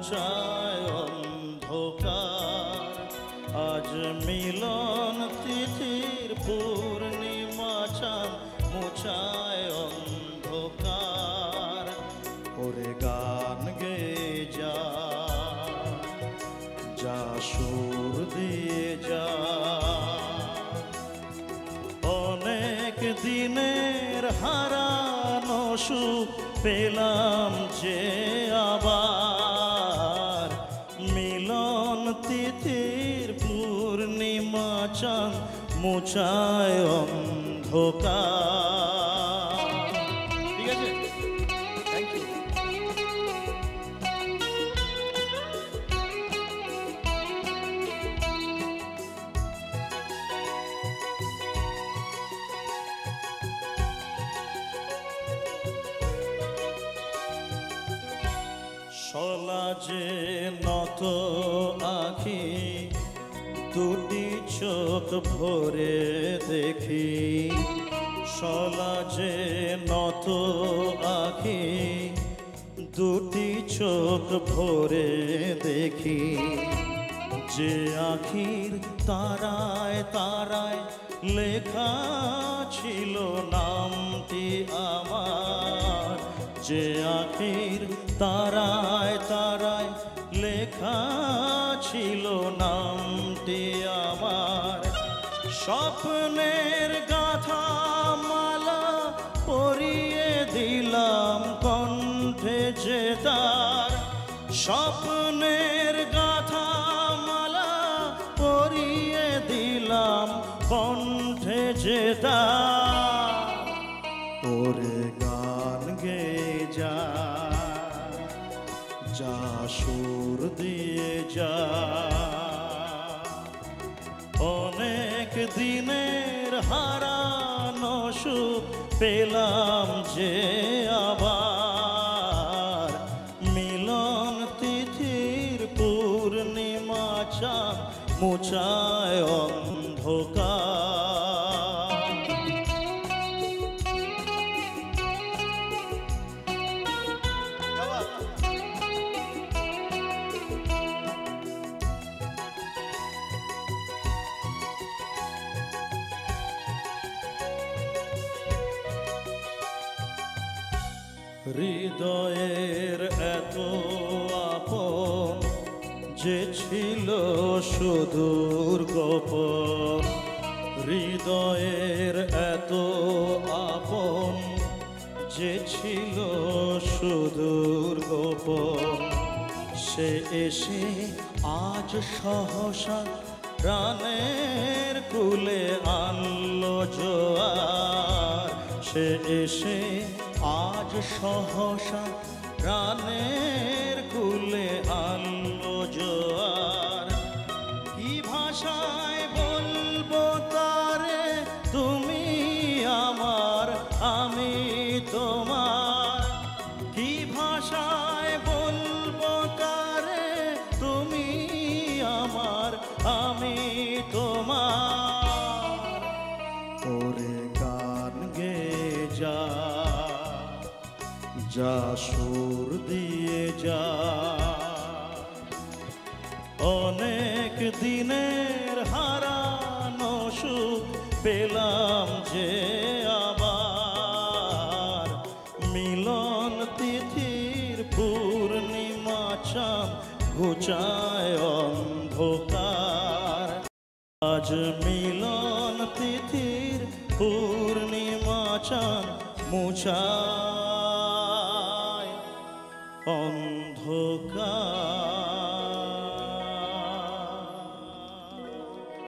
ঘুচায় অন্ধকার। আজ মিলন তিথির পূর্ণিমা চাঁদ মুছায় অন্ধকার। ওরে গান গেয়ে যা, যা সুর দিয়ে যা। অনেক দিনের হারানো সুখ পেলাম যে আবার। মিলন তিথির পূর্ণিমা চাঁদ মুছায় অন্ধকার। ঠিক আছে, থ্যাংক ইউ। শলা যে নত আখি, দুটি চোখ ভরে দেখি। শলা যে নত আখি, দুটি চোখ ভরে দেখি। যে আখির তারায় তারায় লেখা ছিল নামটি আমার। যে আখির তারায় তারায় লেখা ছিল নামটি আমার। স্বপ্নের গাথা মালা পরিয়ে দিলাম কণ্ঠে যে তার। স্বপ্নের গাথা মালা পরিয়ে দিলাম কণ্ঠে যে তার। ওরে গান গেয়ে যা, যা সুর দিয়ে যা। অনেক দিনের হারানো সুখ পেলাম যে আবার। মিলন তিথির পূর্ণিমা চাঁদ মুছায় অন্ধকার। হৃদয়ের এত আপন যে ছিল সুদূর গোপন। হৃদয়ের এত আপন যে ছিল সুদূর গোপন। সে এসে আজ সহসা প্রাণের কুলে আনলো জোয়ার। সে এসে আজ সহসা প্রাণের কুলে আনলো জোয়ার। কি ভাষায় বলবো তারে, তুমি আমার আমি তোমার। কি ভাষায় বলবো তারে, তুমি আমার আমি তোমার। ওরে গান গেয়ে যা, যা সুর দিয়ে যা। অনেক দিনের হারানো সুখ পেলাম যে আবার। মিলন তিথির পূর্ণিমা চাঁদ ঘুচায় অন্ধকার। আজ মিলন তিথির পূর্ণিমা চাঁদ মুছায় অন্ধকার।